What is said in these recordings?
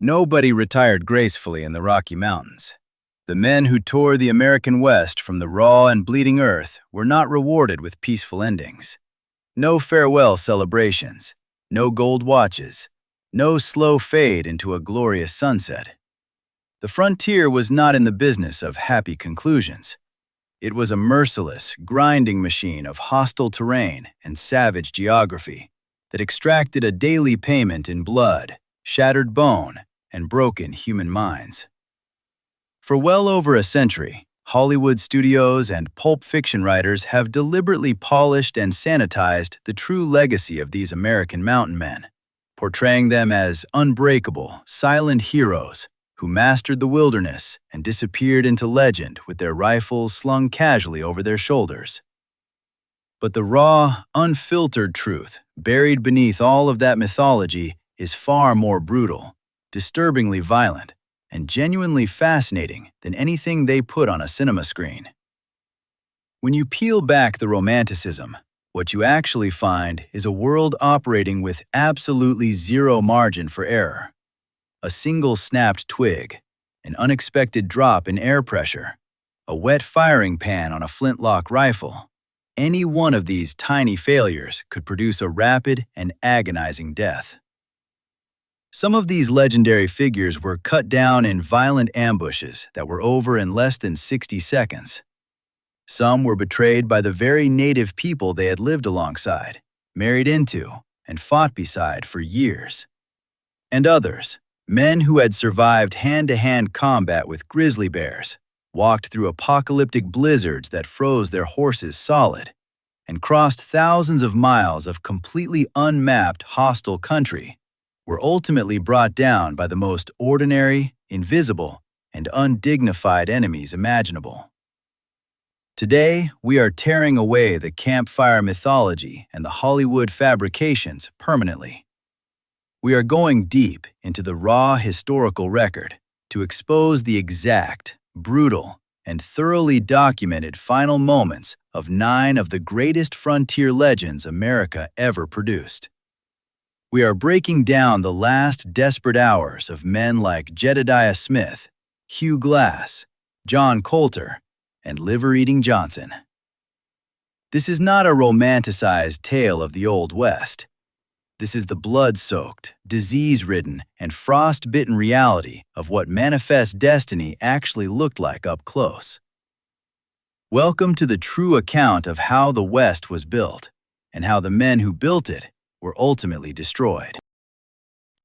Nobody retired gracefully in the Rocky Mountains. The men who tore the American West from the raw and bleeding earth were not rewarded with peaceful endings. No farewell celebrations, no gold watches, no slow fade into a glorious sunset. The frontier was not in the business of happy conclusions. It was a merciless, grinding machine of hostile terrain and savage geography that extracted a daily payment in blood, shattered bone, and broken human minds. For well over a century, Hollywood studios and pulp fiction writers have deliberately polished and sanitized the true legacy of these American mountain men, portraying them as unbreakable, silent heroes who mastered the wilderness and disappeared into legend with their rifles slung casually over their shoulders. But the raw, unfiltered truth buried beneath all of that mythology is far more brutal, disturbingly violent, and genuinely fascinating than anything they put on a cinema screen. When you peel back the romanticism, what you actually find is a world operating with absolutely zero margin for error. A single snapped twig, an unexpected drop in air pressure, a wet firing pan on a flintlock rifle. Any one of these tiny failures could produce a rapid and agonizing death. Some of these legendary figures were cut down in violent ambushes that were over in less than 60 seconds. Some were betrayed by the very native people they had lived alongside, married into, and fought beside for years. And others, men who had survived hand-to-hand combat with grizzly bears, walked through apocalyptic blizzards that froze their horses solid, and crossed thousands of miles of completely unmapped hostile country, were ultimately brought down by the most ordinary, invisible, and undignified enemies imaginable. Today, we are tearing away the campfire mythology and the Hollywood fabrications permanently. We are going deep into the raw historical record to expose the exact, brutal, and thoroughly documented final moments of 9 of the greatest frontier legends America ever produced. We are breaking down the last desperate hours of men like Jedediah Smith, Hugh Glass, John Colter, and Liver-Eating Johnson. This is not a romanticized tale of the Old West. This is the blood-soaked, disease-ridden, and frost-bitten reality of what manifest destiny actually looked like up close. Welcome to the true account of how the West was built, and how the men who built it were ultimately destroyed.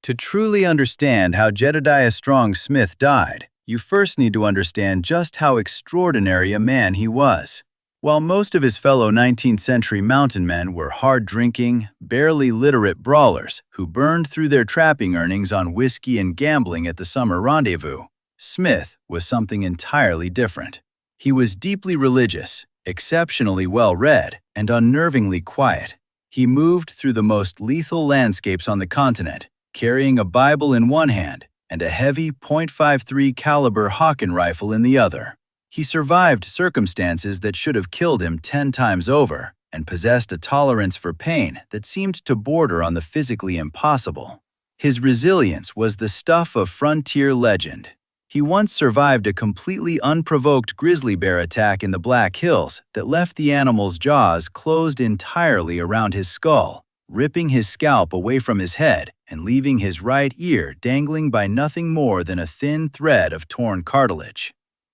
To truly understand how Jedediah Strong Smith died, you first need to understand just how extraordinary a man he was. While most of his fellow 19th century mountain men were hard-drinking, barely literate brawlers who burned through their trapping earnings on whiskey and gambling at the summer rendezvous, Smith was something entirely different. He was deeply religious, exceptionally well-read, and unnervingly quiet. He moved through the most lethal landscapes on the continent, carrying a Bible in one hand and a heavy .53 caliber Hawken rifle in the other. He survived circumstances that should have killed him 10 times over and possessed a tolerance for pain that seemed to border on the physically impossible. His resilience was the stuff of frontier legend. He once survived a completely unprovoked grizzly bear attack in the Black Hills that left the animal's jaws closed entirely around his skull, ripping his scalp away from his head and leaving his right ear dangling by nothing more than a thin thread of torn cartilage.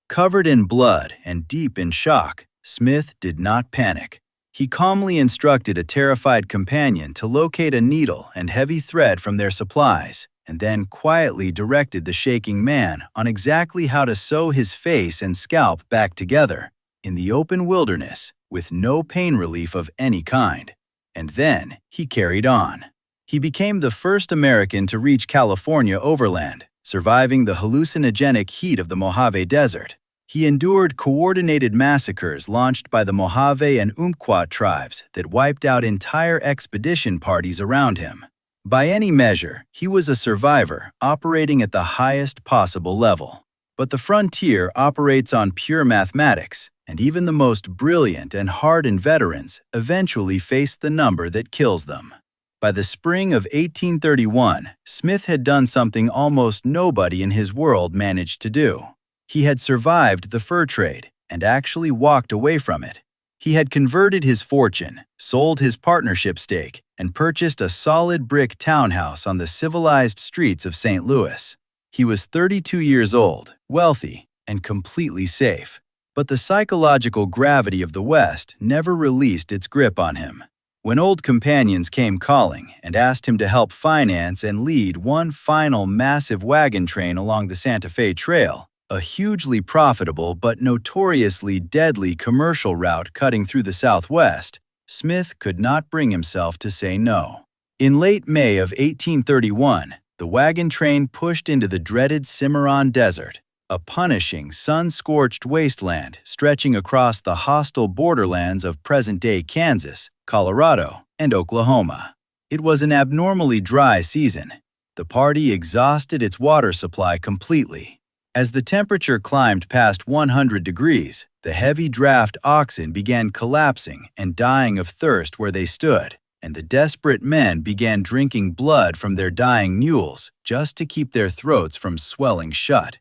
Covered in blood and deep in shock, Smith did not panic. He calmly instructed a terrified companion to locate a needle and heavy thread from their supplies, and then quietly directed the shaking man on exactly how to sew his face and scalp back together in the open wilderness with no pain relief of any kind. And then he carried on. He became the first American to reach California overland, surviving the hallucinogenic heat of the Mojave Desert. He endured coordinated massacres launched by the Mojave and Umpqua tribes that wiped out entire expedition parties around him. By any measure, he was a survivor operating at the highest possible level. But the frontier operates on pure mathematics, and even the most brilliant and hardened veterans eventually face the number that kills them. By the spring of 1831, Smith had done something almost nobody in his world managed to do. He had survived the fur trade and actually walked away from it. He had converted his fortune, sold his partnership stake, and purchased a solid brick townhouse on the civilized streets of St. Louis. He was 32 years old, wealthy, and completely safe. But the psychological gravity of the West never released its grip on him. When old companions came calling and asked him to help finance and lead one final massive wagon train along the Santa Fe Trail, a hugely profitable but notoriously deadly commercial route cutting through the Southwest, Smith could not bring himself to say no. In late May of 1831, the wagon train pushed into the dreaded Cimarron Desert, a punishing, sun-scorched wasteland stretching across the hostile borderlands of present-day Kansas, Colorado, and Oklahoma. It was an abnormally dry season. The party exhausted its water supply completely. As the temperature climbed past 100 degrees, the heavy draft oxen began collapsing and dying of thirst where they stood, and the desperate men began drinking blood from their dying mules just to keep their throats from swelling shut.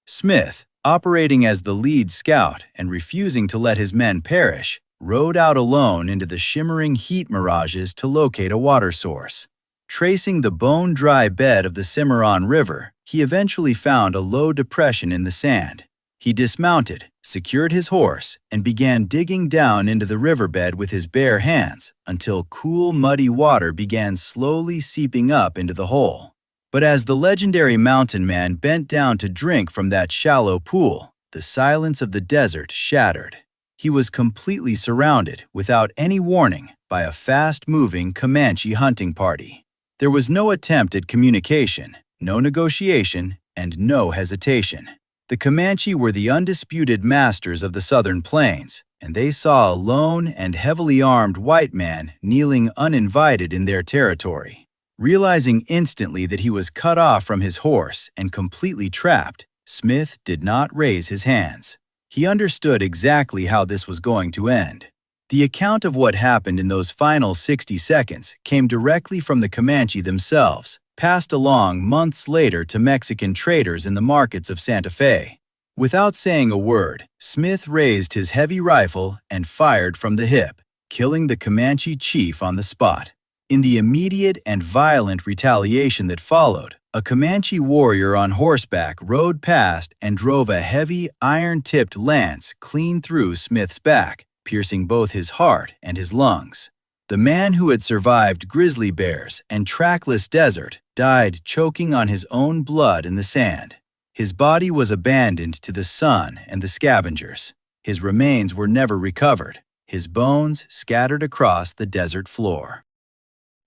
Smith, operating as the lead scout and refusing to let his men perish, rode out alone into the shimmering heat mirages to locate a water source. Tracing the bone-dry bed of the Cimarron River, he eventually found a low depression in the sand. He dismounted, secured his horse, and began digging down into the riverbed with his bare hands until cool, muddy water began slowly seeping up into the hole. But as the legendary mountain man bent down to drink from that shallow pool, the silence of the desert shattered. He was completely surrounded, without any warning, by a fast-moving Comanche hunting party. There was no attempt at communication, no negotiation, and no hesitation. The Comanche were the undisputed masters of the southern plains, and they saw a lone and heavily armed white man kneeling uninvited in their territory. Realizing instantly that he was cut off from his horse and completely trapped, Smith did not raise his hands. He understood exactly how this was going to end. The account of what happened in those final 60 seconds came directly from the Comanche themselves, passed along months later to Mexican traders in the markets of Santa Fe. Without saying a word, Smith raised his heavy rifle and fired from the hip, killing the Comanche chief on the spot. In the immediate and violent retaliation that followed, a Comanche warrior on horseback rode past and drove a heavy, iron-tipped lance clean through Smith's back, piercing both his heart and his lungs. The man who had survived grizzly bears and trackless desert died choking on his own blood in the sand. His body was abandoned to the sun and the scavengers. His remains were never recovered, his bones scattered across the desert floor.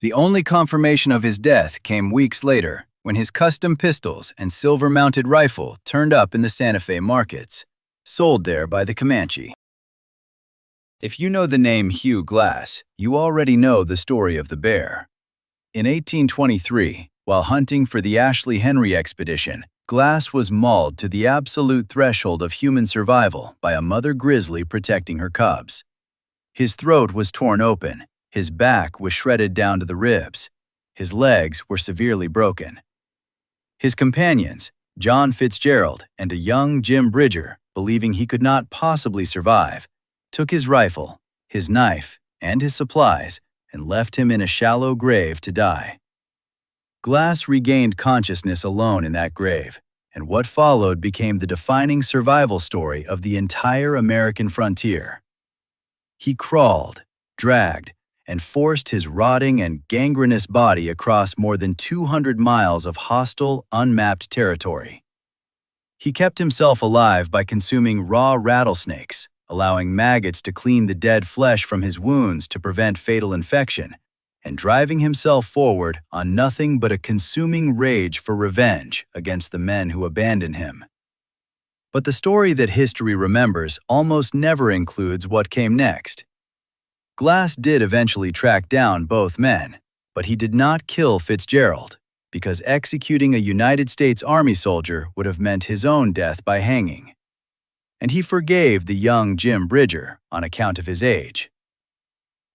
The only confirmation of his death came weeks later, when his custom pistols and silver-mounted rifle turned up in the Santa Fe markets, sold there by the Comanche. If you know the name Hugh Glass, you already know the story of the bear. In 1823, while hunting for the Ashley Henry expedition, Glass was mauled to the absolute threshold of human survival by a mother grizzly protecting her cubs. His throat was torn open, his back was shredded down to the ribs, his legs were severely broken. His companions, John Fitzgerald and a young Jim Bridger, believing he could not possibly survive, took his rifle, his knife, and his supplies and left him in a shallow grave to die. Glass regained consciousness alone in that grave, and what followed became the defining survival story of the entire American frontier. He crawled, dragged, and forced his rotting and gangrenous body across more than 200 miles of hostile, unmapped territory. He kept himself alive by consuming raw rattlesnakes, allowing maggots to clean the dead flesh from his wounds to prevent fatal infection, and driving himself forward on nothing but a consuming rage for revenge against the men who abandoned him. But the story that history remembers almost never includes what came next. Glass did eventually track down both men, but he did not kill Fitzgerald, because executing a United States Army soldier would have meant his own death by hanging. And he forgave the young Jim Bridger on account of his age.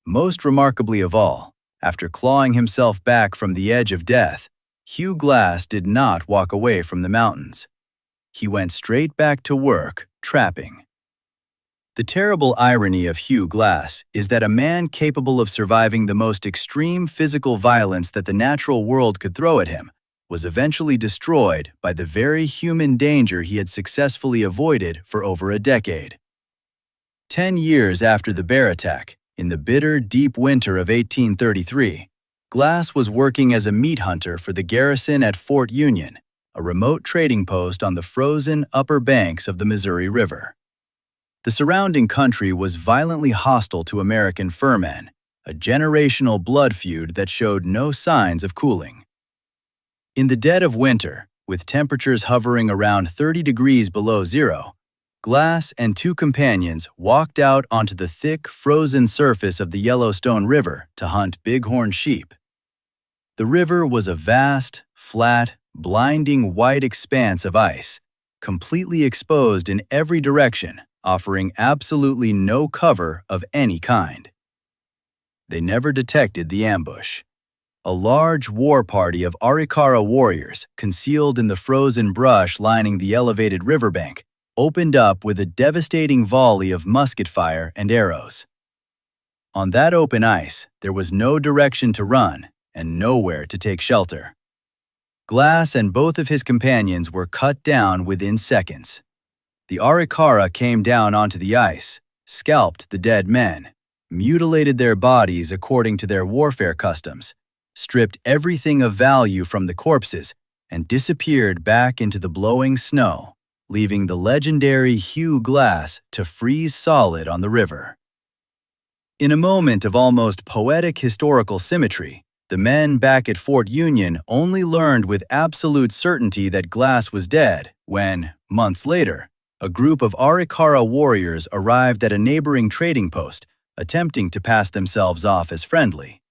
Most remarkably of all, After clawing himself back from the edge of death, Hugh Glass did not walk away from the mountains. He went straight back to work, trapping. The terrible irony of Hugh Glass is that a man capable of surviving the most extreme physical violence that the natural world could throw at him was eventually destroyed by the very human danger he had successfully avoided for over a decade. 10 years after the bear attack, in the bitter, deep winter of 1833, Glass was working as a meat hunter for the garrison at Fort Union, a remote trading post on the frozen upper banks of the Missouri River. The surrounding country was violently hostile to American furmen, a generational blood feud that showed no signs of cooling. In the dead of winter, with temperatures hovering around 30 degrees below zero, Glass and two companions walked out onto the thick, frozen surface of the Yellowstone River to hunt bighorn sheep. The river was a vast, flat, blinding white expanse of ice, completely exposed in every direction, offering absolutely no cover of any kind. They never detected the ambush. A large war party of Arikara warriors, concealed in the frozen brush lining the elevated riverbank, opened up with a devastating volley of musket fire and arrows. On that open ice, there was no direction to run and nowhere to take shelter. Glass and both of his companions were cut down within seconds. The Arikara came down onto the ice, scalped the dead men, mutilated their bodies according to their warfare customs, stripped everything of value from the corpses, and disappeared back into the blowing snow, leaving the legendary Hugh Glass to freeze solid on the river. In a moment of almost poetic historical symmetry, the men back at Fort Union only learned with absolute certainty that Glass was dead when, months later, a group of Arikara warriors arrived at a neighboring trading post, attempting to pass themselves off as friendly.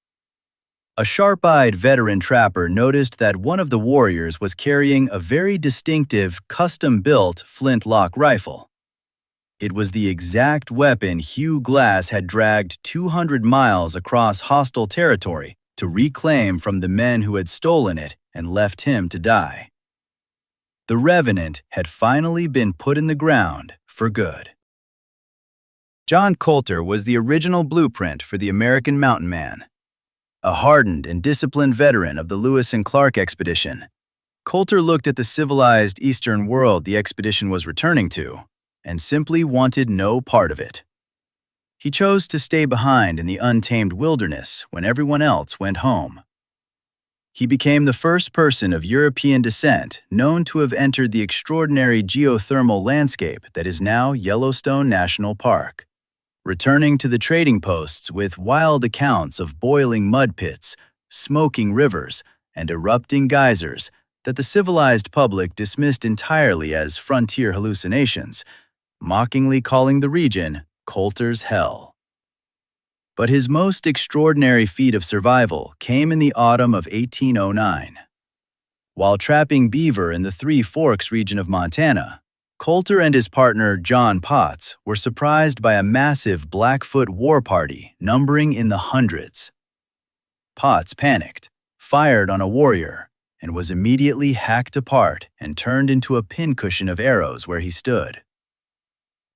A sharp-eyed veteran trapper noticed that one of the warriors was carrying a very distinctive, custom-built flintlock rifle. It was the exact weapon Hugh Glass had dragged 200 miles across hostile territory to reclaim from the men who had stolen it and left him to die. The Revenant had finally been put in the ground for good. John Colter was the original blueprint for the American mountain man. A hardened and disciplined veteran of the Lewis and Clark expedition, Colter looked at the civilized Eastern world the expedition was returning to and simply wanted no part of it. He chose to stay behind in the untamed wilderness when everyone else went home. He became the first person of European descent known to have entered the extraordinary geothermal landscape that is now Yellowstone National Park, returning to the trading posts with wild accounts of boiling mud pits, smoking rivers, and erupting geysers that the civilized public dismissed entirely as frontier hallucinations, mockingly calling the region Colter's Hell. But his most extraordinary feat of survival came in the autumn of 1809. While trapping beaver in the Three Forks region of Montana, Colter and his partner John Potts were surprised by a massive Blackfoot war party numbering in the hundreds. Potts panicked, fired on a warrior, and was immediately hacked apart and turned into a pincushion of arrows where he stood.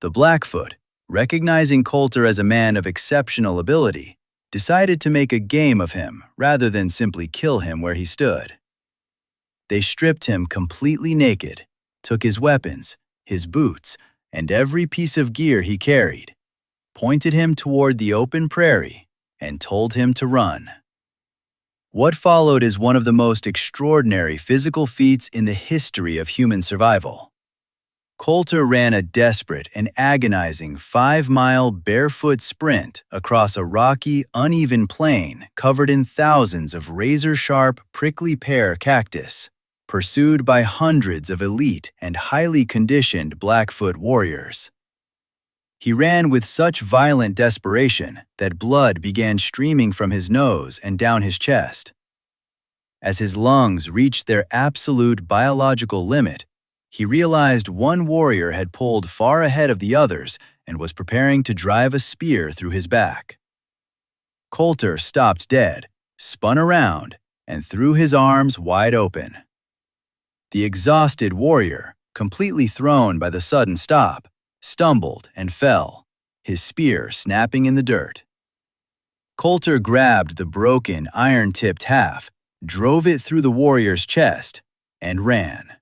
The Blackfoot, recognizing Colter as a man of exceptional ability, decided to make a game of him rather than simply kill him where he stood. They stripped him completely naked, took his weapons, his boots, and every piece of gear he carried, pointed him toward the open prairie, and told him to run. What followed is one of the most extraordinary physical feats in the history of human survival. Colter ran a desperate and agonizing 5-mile barefoot sprint across a rocky, uneven plain covered in thousands of razor-sharp, prickly pear cactus, pursued by hundreds of elite and highly conditioned Blackfoot warriors. He ran with such violent desperation that blood began streaming from his nose and down his chest. As his lungs reached their absolute biological limit, he realized one warrior had pulled far ahead of the others and was preparing to drive a spear through his back. Colter stopped dead, spun around, and threw his arms wide open. The exhausted warrior, completely thrown by the sudden stop, stumbled and fell, his spear snapping in the dirt. Colter grabbed the broken, iron-tipped haft, drove it through the warrior's chest, and ran.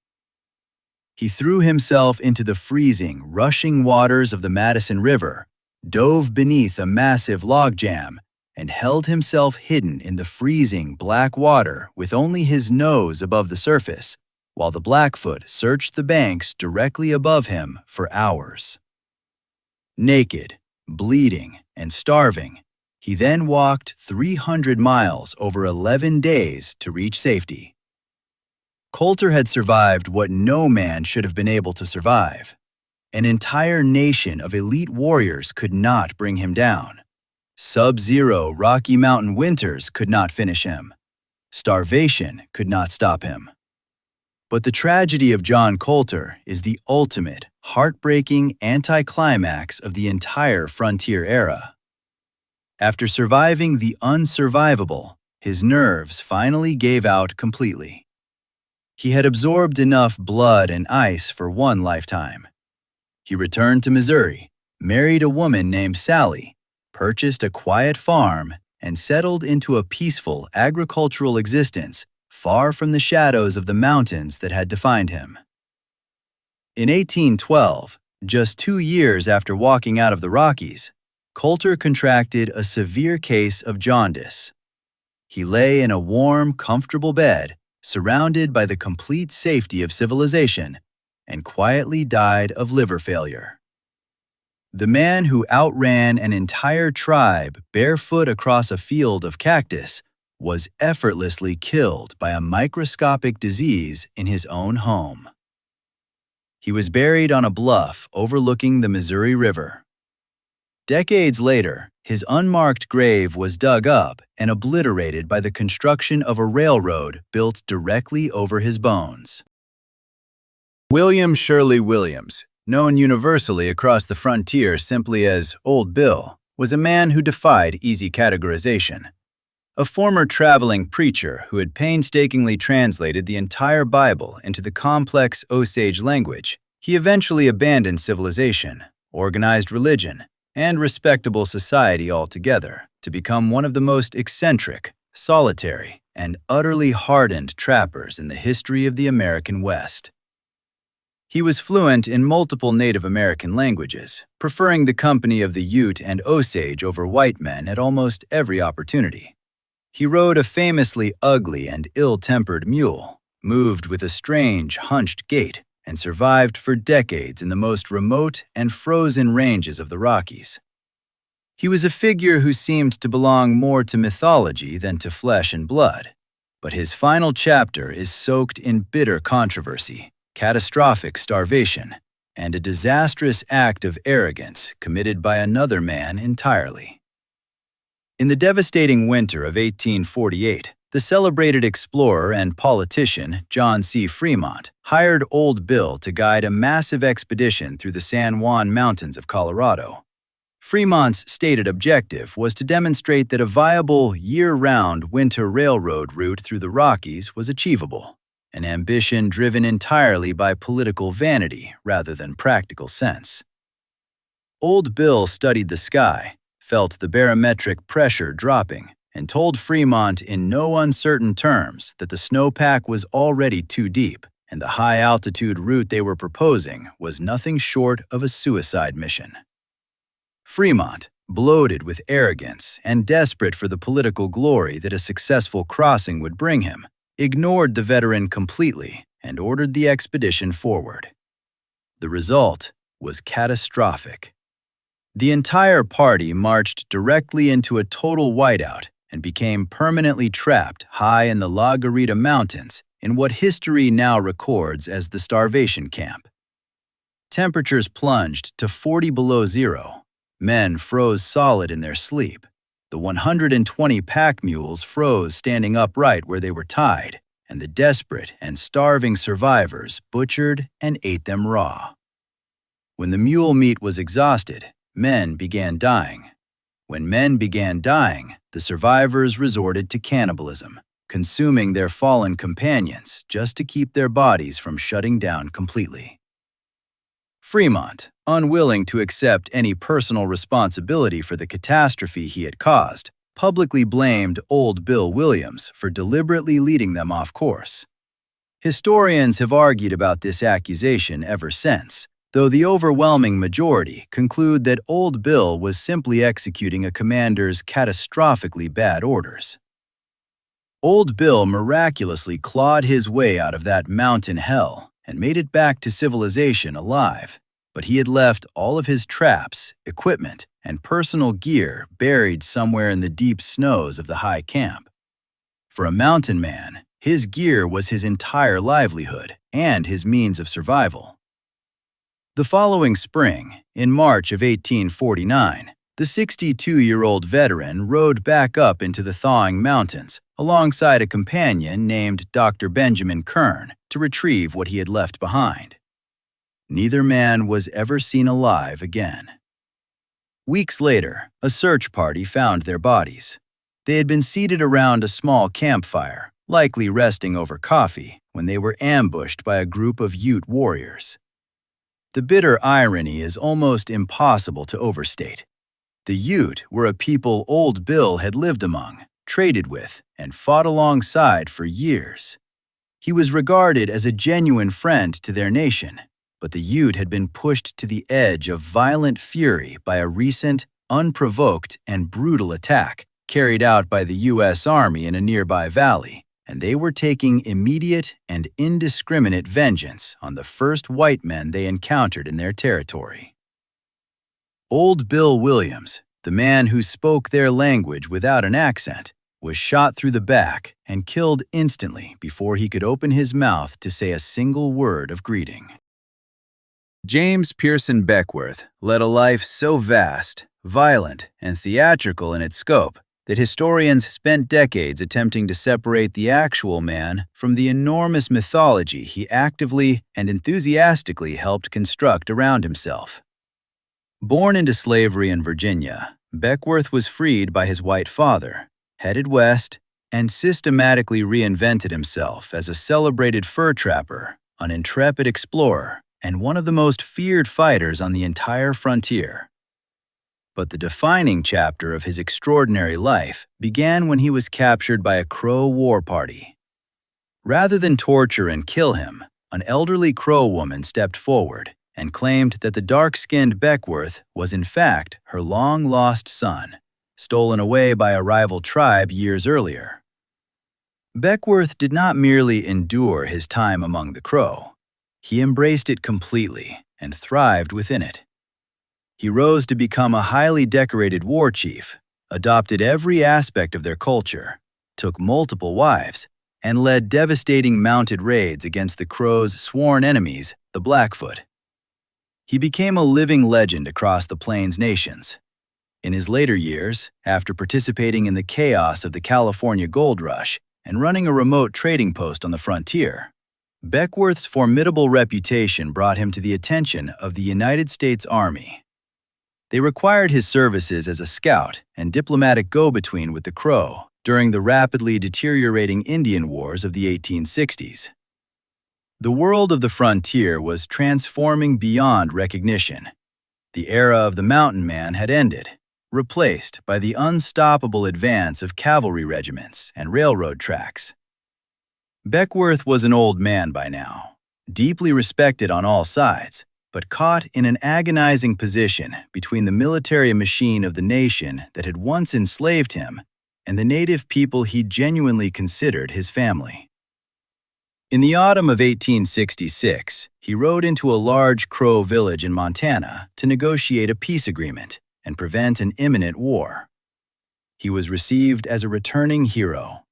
He threw himself into the freezing, rushing waters of the Madison River, dove beneath a massive logjam, and held himself hidden in the freezing black water with only his nose above the surface, while the Blackfoot searched the banks directly above him for hours. Naked, bleeding, and starving, he then walked 300 miles over 11 days to reach safety. Colter had survived what no man should have been able to survive. An entire nation of elite warriors could not bring him down. Sub-zero Rocky Mountain winters could not finish him. Starvation could not stop him. But the tragedy of John Colter is the ultimate, heartbreaking anticlimax of the entire frontier era. After surviving the unsurvivable, his nerves finally gave out completely. He had absorbed enough blood and ice for one lifetime. He returned to Missouri, married a woman named Sally, purchased a quiet farm, and settled into a peaceful agricultural existence far from the shadows of the mountains that had defined him. In 1812, just 2 years after walking out of the Rockies, Colter contracted a severe case of jaundice. He lay in a warm, comfortable bed, surrounded by the complete safety of civilization, and quietly died of liver failure. The man who outran an entire tribe barefoot across a field of cactus was effortlessly killed by a microscopic disease in his own home. He was buried on a bluff overlooking the Missouri River. Decades later, his unmarked grave was dug up and obliterated by the construction of a railroad built directly over his bones. William Shirley Williams, known universally across the frontier simply as Old Bill, was a man who defied easy categorization. A former traveling preacher who had painstakingly translated the entire Bible into the complex Osage language, he eventually abandoned civilization, organized religion, and respectable society altogether to become one of the most eccentric, solitary, and utterly hardened trappers in the history of the American West. He was fluent in multiple Native American languages, preferring the company of the Ute and Osage over white men at almost every opportunity. He rode a famously ugly and ill-tempered mule, moved with a strange, hunched gait, and survived for decades in the most remote and frozen ranges of the Rockies. He was a figure who seemed to belong more to mythology than to flesh and blood, but his final chapter is soaked in bitter controversy, catastrophic starvation, and a disastrous act of arrogance committed by another man entirely. In the devastating winter of 1848, the celebrated explorer and politician John C. Fremont hired Old Bill to guide a massive expedition through the San Juan Mountains of Colorado. Fremont's stated objective was to demonstrate that a viable, year-round winter railroad route through the Rockies was achievable, an ambition driven entirely by political vanity rather than practical sense. Old Bill studied the sky, felt the barometric pressure dropping, and told Fremont in no uncertain terms that the snowpack was already too deep, and the high-altitude route they were proposing was nothing short of a suicide mission. Fremont, bloated with arrogance and desperate for the political glory that a successful crossing would bring him, ignored the veteran completely and ordered the expedition forward. The result was catastrophic. The entire party marched directly into a total whiteout and became permanently trapped high in the La Garita Mountains in what history now records as the starvation camp. Temperatures plunged to 40 below zero. Men froze solid in their sleep. The 120 pack mules froze standing upright where they were tied, and the desperate and starving survivors butchered and ate them raw. When the mule meat was exhausted, men began dying. When men began dying, the survivors resorted to cannibalism, consuming their fallen companions just to keep their bodies from shutting down completely. Fremont, unwilling to accept any personal responsibility for the catastrophe he had caused, publicly blamed Old Bill Williams for deliberately leading them off course. Historians have argued about this accusation ever since, though the overwhelming majority conclude that Old Bill was simply executing a commander's catastrophically bad orders. Old Bill miraculously clawed his way out of that mountain hell and made it back to civilization alive, but he had left all of his traps, equipment, and personal gear buried somewhere in the deep snows of the high camp. For a mountain man, his gear was his entire livelihood and his means of survival. The following spring, in March of 1849, the 62-year-old veteran rode back up into the thawing mountains alongside a companion named Dr. Benjamin Kern to retrieve what he had left behind. Neither man was ever seen alive again. Weeks later, a search party found their bodies. They had been seated around a small campfire, likely resting over coffee, when they were ambushed by a group of Ute warriors. The bitter irony is almost impossible to overstate. The Ute were a people Old Bill had lived among, traded with, and fought alongside for years. He was regarded as a genuine friend to their nation, but the Ute had been pushed to the edge of violent fury by a recent, unprovoked, and brutal attack carried out by the U.S. Army in a nearby valley, and they were taking immediate and indiscriminate vengeance on the first white men they encountered in their territory. Old Bill Williams, the man who spoke their language without an accent, was shot through the back and killed instantly before he could open his mouth to say a single word of greeting. James Pearson Beckwourth led a life so vast, violent, and theatrical in its scope that historians spent decades attempting to separate the actual man from the enormous mythology he actively and enthusiastically helped construct around himself. Born into slavery in Virginia, Beckwourth was freed by his white father, headed west, and systematically reinvented himself as a celebrated fur trapper, an intrepid explorer, and one of the most feared fighters on the entire frontier. But the defining chapter of his extraordinary life began when he was captured by a Crow war party. Rather than torture and kill him, an elderly Crow woman stepped forward and claimed that the dark-skinned Beckwourth was in fact her long-lost son, stolen away by a rival tribe years earlier. Beckwourth did not merely endure his time among the Crow. He embraced it completely and thrived within it. He rose to become a highly decorated war chief, adopted every aspect of their culture, took multiple wives, and led devastating mounted raids against the Crows' sworn enemies, the Blackfoot. He became a living legend across the Plains nations. In his later years, after participating in the chaos of the California gold rush and running a remote trading post on the frontier, Beckwourth's formidable reputation brought him to the attention of the United States Army. They required his services as a scout and diplomatic go-between with the Crow during the rapidly deteriorating Indian Wars of the 1860s. The world of the frontier was transforming beyond recognition. The era of the mountain man had ended, replaced by the unstoppable advance of cavalry regiments and railroad tracks. Beckwourth was an old man by now, deeply respected on all sides, but caught in an agonizing position between the military machine of the nation that had once enslaved him and the native people he genuinely considered his family. In the autumn of 1866, he rode into a large Crow village in Montana to negotiate a peace agreement and prevent an imminent war. He was received as a returning hero.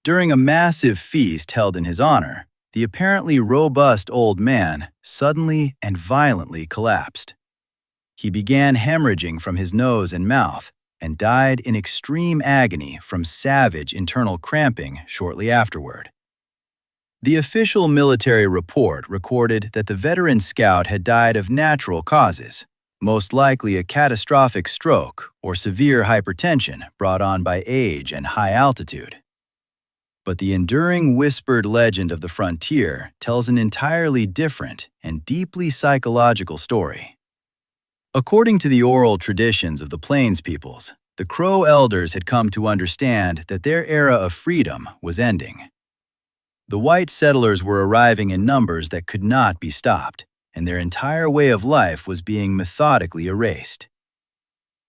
During a massive feast held in his honor, the apparently robust old man suddenly and violently collapsed. He began hemorrhaging from his nose and mouth and died in extreme agony from savage internal cramping shortly afterward. The official military report recorded that the veteran scout had died of natural causes, most likely a catastrophic stroke or severe hypertension brought on by age and high altitude. But the enduring whispered legend of the frontier tells an entirely different and deeply psychological story. According to the oral traditions of the Plains peoples, the Crow elders had come to understand that their era of freedom was ending. The white settlers were arriving in numbers that could not be stopped, and their entire way of life was being methodically erased.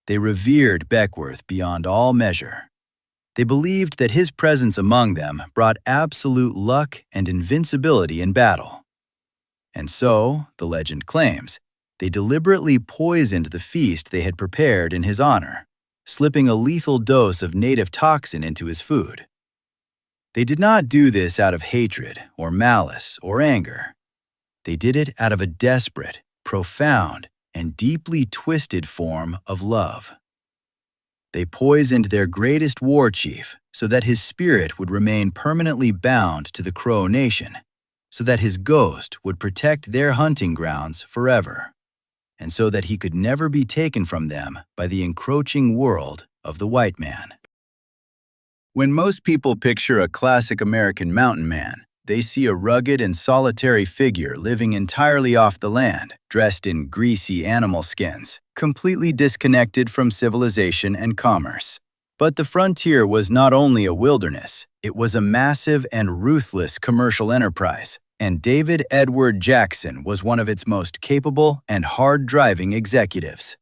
They revered Beckwourth beyond all measure. They believed that his presence among them brought absolute luck and invincibility in battle. And so, the legend claims, they deliberately poisoned the feast they had prepared in his honor, slipping a lethal dose of native toxin into his food. They did not do this out of hatred or malice or anger. They did it out of a desperate, profound, and deeply twisted form of love. They poisoned their greatest war chief so that his spirit would remain permanently bound to the Crow Nation, so that his ghost would protect their hunting grounds forever, and so that he could never be taken from them by the encroaching world of the white man. When most people picture a classic American mountain man, they see a rugged and solitary figure living entirely off the land, dressed in greasy animal skins, completely disconnected from civilization and commerce. But the frontier was not only a wilderness, it was a massive and ruthless commercial enterprise, and David Edward Jackson was one of its most capable and hard-driving executives.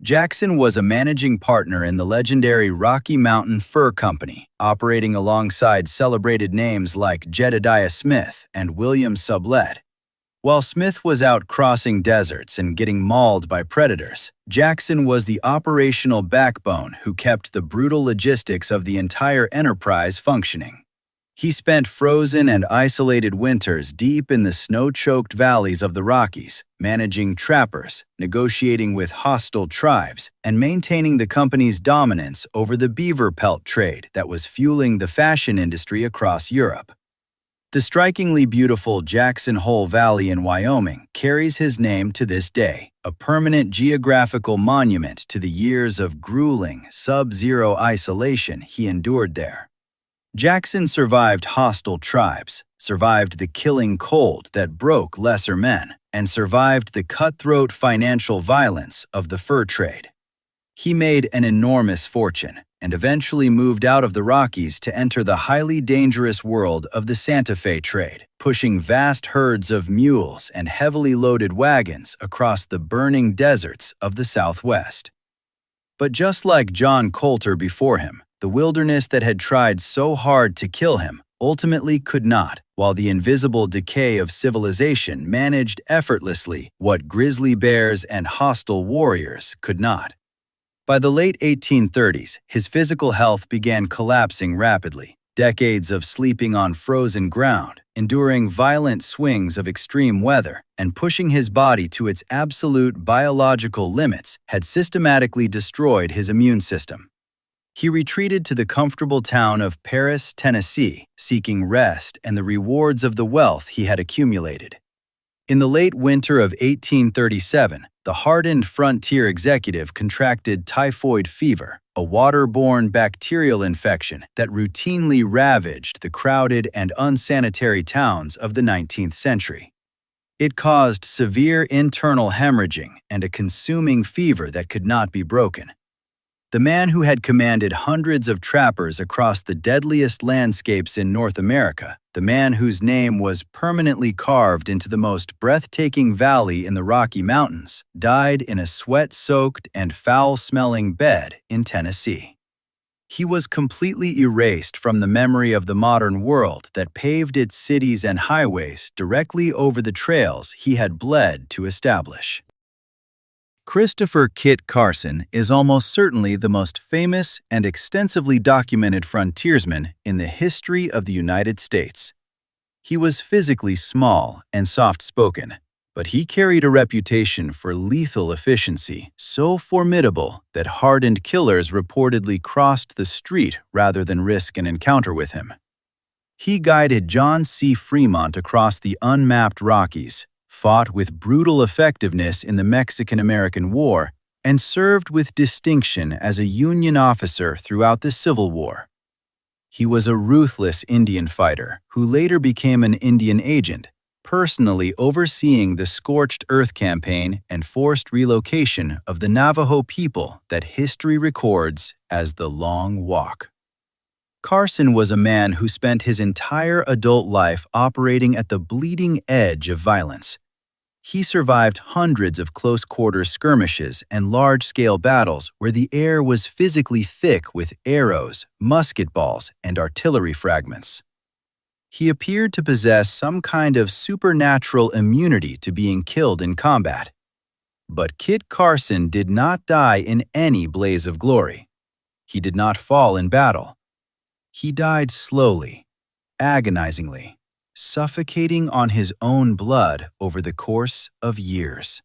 Jackson was a managing partner in the legendary Rocky Mountain Fur Company, operating alongside celebrated names like Jedediah Smith and William Sublette. While Smith was out crossing deserts and getting mauled by predators, Jackson was the operational backbone who kept the brutal logistics of the entire enterprise functioning. He spent frozen and isolated winters deep in the snow-choked valleys of the Rockies, managing trappers, negotiating with hostile tribes, and maintaining the company's dominance over the beaver pelt trade that was fueling the fashion industry across Europe. The strikingly beautiful Jackson Hole Valley in Wyoming carries his name to this day, a permanent geographical monument to the years of grueling, sub-zero isolation he endured there. Jackson survived hostile tribes, survived the killing cold that broke lesser men, and survived the cutthroat financial violence of the fur trade. He made an enormous fortune and eventually moved out of the Rockies to enter the highly dangerous world of the Santa Fe trade, pushing vast herds of mules and heavily loaded wagons across the burning deserts of the Southwest. But just like John Colter before him, the wilderness that had tried so hard to kill him ultimately could not, while the invisible decay of civilization managed effortlessly what grizzly bears and hostile warriors could not. By the late 1830s, his physical health began collapsing rapidly. Decades of sleeping on frozen ground, enduring violent swings of extreme weather, and pushing his body to its absolute biological limits had systematically destroyed his immune system. He retreated to the comfortable town of Paris, Tennessee, seeking rest and the rewards of the wealth he had accumulated. In the late winter of 1837, the hardened frontier executive contracted typhoid fever, a waterborne bacterial infection that routinely ravaged the crowded and unsanitary towns of the 19th century. It caused severe internal hemorrhaging and a consuming fever that could not be broken. The man who had commanded hundreds of trappers across the deadliest landscapes in North America, the man whose name was permanently carved into the most breathtaking valley in the Rocky Mountains, died in a sweat-soaked and foul-smelling bed in Tennessee. He was completely erased from the memory of the modern world that paved its cities and highways directly over the trails he had bled to establish. Christopher Kit Carson is almost certainly the most famous and extensively documented frontiersman in the history of the United States. He was physically small and soft-spoken, but he carried a reputation for lethal efficiency so formidable that hardened killers reportedly crossed the street rather than risk an encounter with him. He guided John C. Fremont across the unmapped Rockies, fought with brutal effectiveness in the Mexican-American War, and served with distinction as a Union officer throughout the Civil War. He was a ruthless Indian fighter who later became an Indian agent, personally overseeing the Scorched Earth campaign and forced relocation of the Navajo people that history records as the Long Walk. Carson was a man who spent his entire adult life operating at the bleeding edge of violence. He survived hundreds of close-quarter skirmishes and large-scale battles where the air was physically thick with arrows, musket balls, and artillery fragments. He appeared to possess some kind of supernatural immunity to being killed in combat. But Kit Carson did not die in any blaze of glory. He did not fall in battle. He died slowly, agonizingly, suffocating on his own blood over the course of years.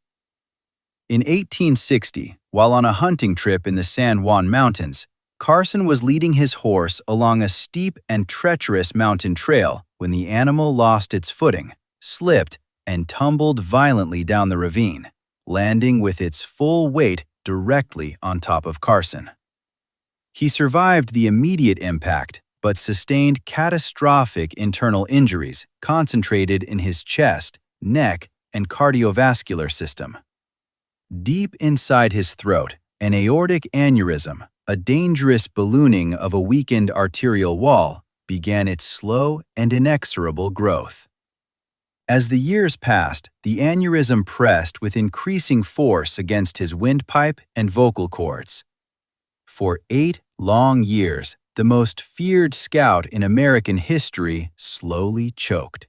In 1860, while on a hunting trip in the San Juan Mountains, Carson was leading his horse along a steep and treacherous mountain trail when the animal lost its footing, slipped, and tumbled violently down the ravine, landing with its full weight directly on top of Carson. He survived the immediate impact, but sustained catastrophic internal injuries concentrated in his chest, neck, and cardiovascular system. Deep inside his throat, an aortic aneurysm, a dangerous ballooning of a weakened arterial wall, began its slow and inexorable growth. As the years passed, the aneurysm pressed with increasing force against his windpipe and vocal cords. For 8 long years, the most feared scout in American history slowly choked.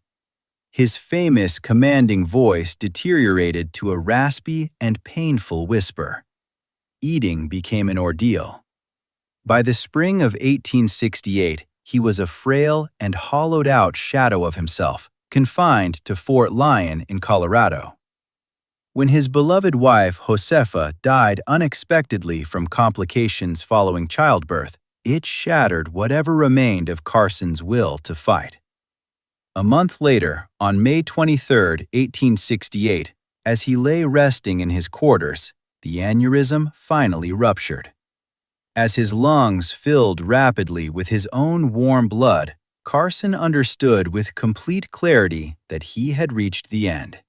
His famous commanding voice deteriorated to a raspy and painful whisper. Eating became an ordeal. By the spring of 1868, he was a frail and hollowed-out shadow of himself, confined to Fort Lyon in Colorado. When his beloved wife, Josefa, died unexpectedly from complications following childbirth, it shattered whatever remained of Carson's will to fight. A month later, on May 23, 1868, as he lay resting in his quarters, the aneurysm finally ruptured. As his lungs filled rapidly with his own warm blood, Carson understood with complete clarity that he had reached the end.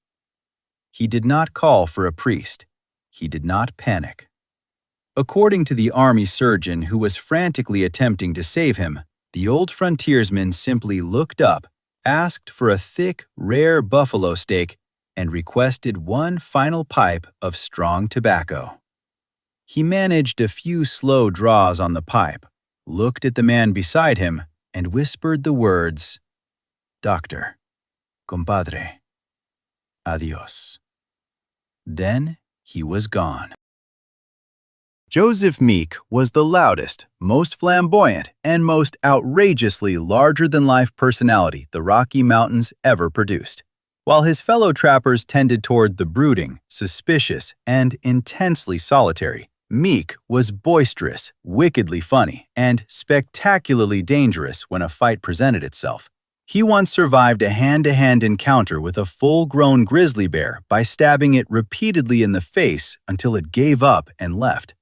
He did not call for a priest. He did not panic. According to the army surgeon who was frantically attempting to save him, the old frontiersman simply looked up, asked for a thick, rare buffalo steak, and requested one final pipe of strong tobacco. He managed a few slow draws on the pipe, looked at the man beside him, and whispered the words, "Doctor, compadre, adios." Then he was gone. Joseph Meek was the loudest, most flamboyant, and most outrageously larger-than-life personality the Rocky Mountains ever produced. While his fellow trappers tended toward the brooding, suspicious, and intensely solitary, Meek was boisterous, wickedly funny, and spectacularly dangerous when a fight presented itself. He once survived a hand-to-hand encounter with a full-grown grizzly bear by stabbing it repeatedly in the face until it gave up and left.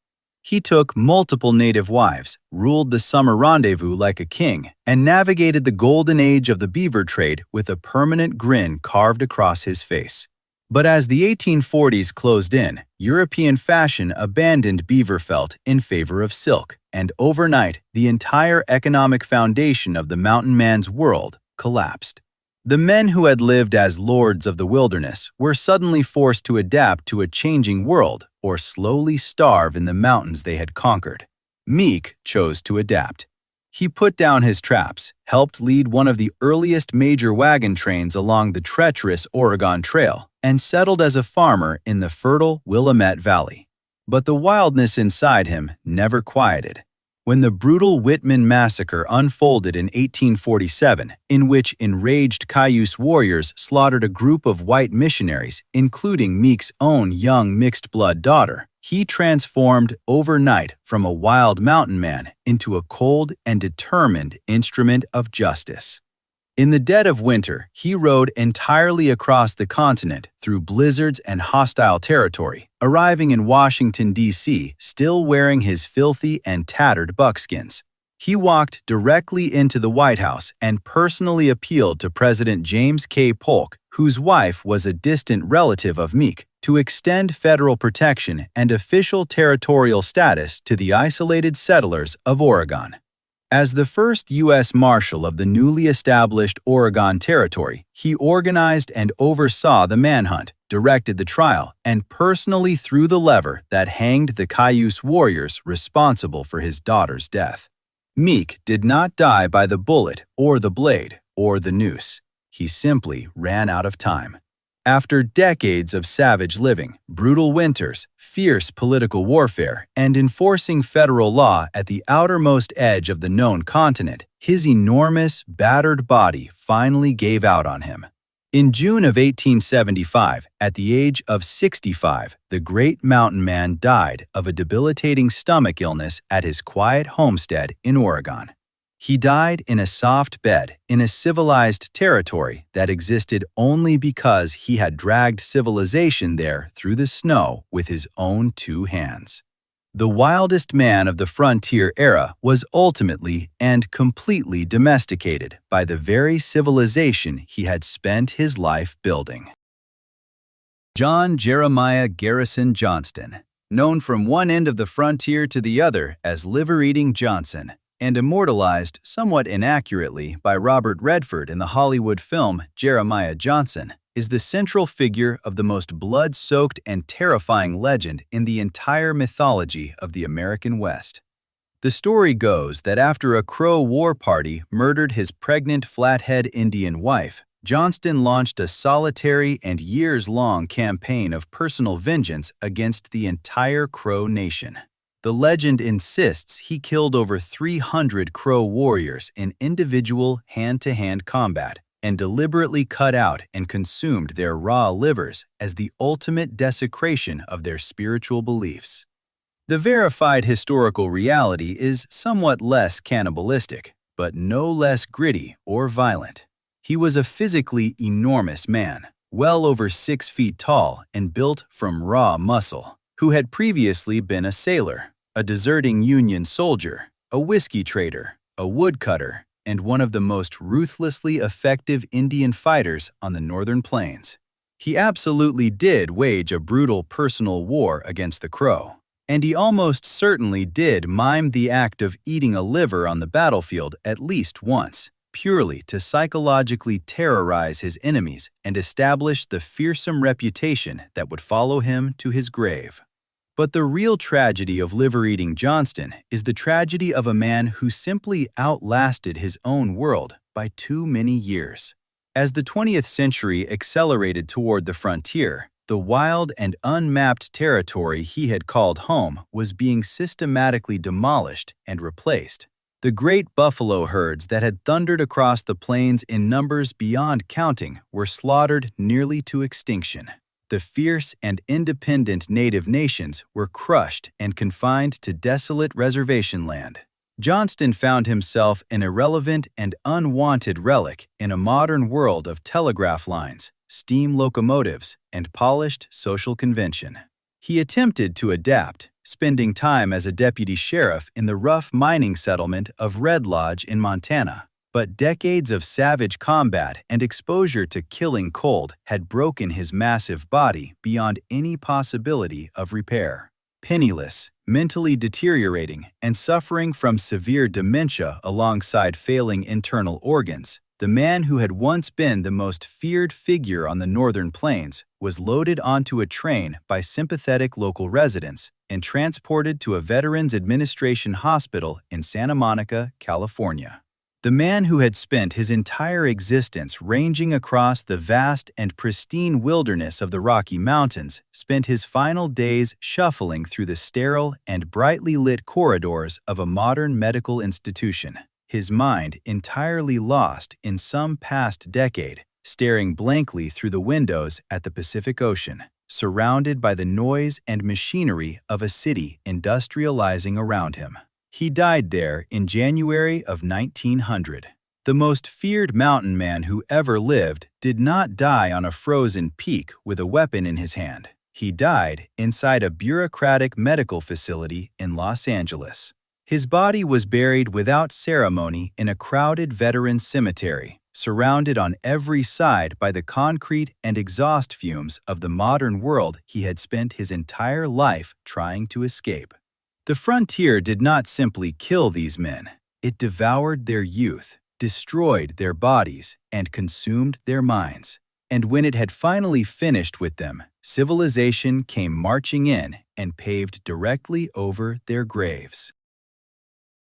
He took multiple native wives, ruled the summer rendezvous like a king, and navigated the golden age of the beaver trade with a permanent grin carved across his face. But as the 1840s closed in, European fashion abandoned beaver felt in favor of silk, and overnight, the entire economic foundation of the mountain man's world collapsed. The men who had lived as lords of the wilderness were suddenly forced to adapt to a changing world or slowly starve in the mountains they had conquered. Meek chose to adapt. He put down his traps, helped lead one of the earliest major wagon trains along the treacherous Oregon Trail, and settled as a farmer in the fertile Willamette Valley. But the wildness inside him never quieted. When the brutal Whitman massacre unfolded in 1847, in which enraged Cayuse warriors slaughtered a group of white missionaries, including Meek's own young mixed-blood daughter, he transformed overnight from a wild mountain man into a cold and determined instrument of justice. In the dead of winter, he rode entirely across the continent through blizzards and hostile territory, arriving in Washington, D.C., still wearing his filthy and tattered buckskins. He walked directly into the White House and personally appealed to President James K. Polk, whose wife was a distant relative of Meek, to extend federal protection and official territorial status to the isolated settlers of Oregon. As the first U.S. Marshal of the newly established Oregon Territory, he organized and oversaw the manhunt, directed the trial, and personally threw the lever that hanged the Cayuse warriors responsible for his daughter's death. Meek did not die by the bullet or the blade or the noose. He simply ran out of time. After decades of savage living, brutal winters, fierce political warfare, and enforcing federal law at the outermost edge of the known continent, his enormous, battered body finally gave out on him. In June of 1875, at the age of 65, the great mountain man died of a debilitating stomach illness at his quiet homestead in Oregon. He died in a soft bed in a civilized territory that existed only because he had dragged civilization there through the snow with his own two hands. The wildest man of the frontier era was ultimately and completely domesticated by the very civilization he had spent his life building. John Jeremiah Garrison Johnston, known from one end of the frontier to the other as Liver-Eating Johnson, and immortalized somewhat inaccurately by Robert Redford in the Hollywood film Jeremiah Johnson, is the central figure of the most blood-soaked and terrifying legend in the entire mythology of the American West. The story goes that after a Crow war party murdered his pregnant Flathead Indian wife, Johnston launched a solitary and years-long campaign of personal vengeance against the entire Crow nation. The legend insists he killed over 300 Crow warriors in individual hand-to-hand combat and deliberately cut out and consumed their raw livers as the ultimate desecration of their spiritual beliefs. The verified historical reality is somewhat less cannibalistic, but no less gritty or violent. He was a physically enormous man, well over 6 feet tall and built from raw muscle, who had previously been a sailor, a deserting Union soldier, a whiskey trader, a woodcutter, and one of the most ruthlessly effective Indian fighters on the northern plains. He absolutely did wage a brutal personal war against the Crow, and he almost certainly did mime the act of eating a liver on the battlefield at least once, purely to psychologically terrorize his enemies and establish the fearsome reputation that would follow him to his grave. But the real tragedy of Liver-Eating Johnston is the tragedy of a man who simply outlasted his own world by too many years. As the 20th century accelerated toward the frontier, the wild and unmapped territory he had called home was being systematically demolished and replaced. The great buffalo herds that had thundered across the plains in numbers beyond counting were slaughtered nearly to extinction. The fierce and independent native nations were crushed and confined to desolate reservation land. Johnston found himself an irrelevant and unwanted relic in a modern world of telegraph lines, steam locomotives, and polished social convention. He attempted to adapt, spending time as a deputy sheriff in the rough mining settlement of Red Lodge in Montana. But decades of savage combat and exposure to killing cold had broken his massive body beyond any possibility of repair. Penniless, mentally deteriorating, and suffering from severe dementia alongside failing internal organs, the man who had once been the most feared figure on the northern plains was loaded onto a train by sympathetic local residents and transported to a Veterans Administration hospital in Santa Monica, California. The man who had spent his entire existence ranging across the vast and pristine wilderness of the Rocky Mountains spent his final days shuffling through the sterile and brightly lit corridors of a modern medical institution, his mind entirely lost in some past decade, staring blankly through the windows at the Pacific Ocean, surrounded by the noise and machinery of a city industrializing around him. He died there in January of 1900. The most feared mountain man who ever lived did not die on a frozen peak with a weapon in his hand. He died inside a bureaucratic medical facility in Los Angeles. His body was buried without ceremony in a crowded veteran cemetery, surrounded on every side by the concrete and exhaust fumes of the modern world he had spent his entire life trying to escape. The frontier did not simply kill these men. It devoured their youth, destroyed their bodies, and consumed their minds. And when it had finally finished with them, civilization came marching in and paved directly over their graves.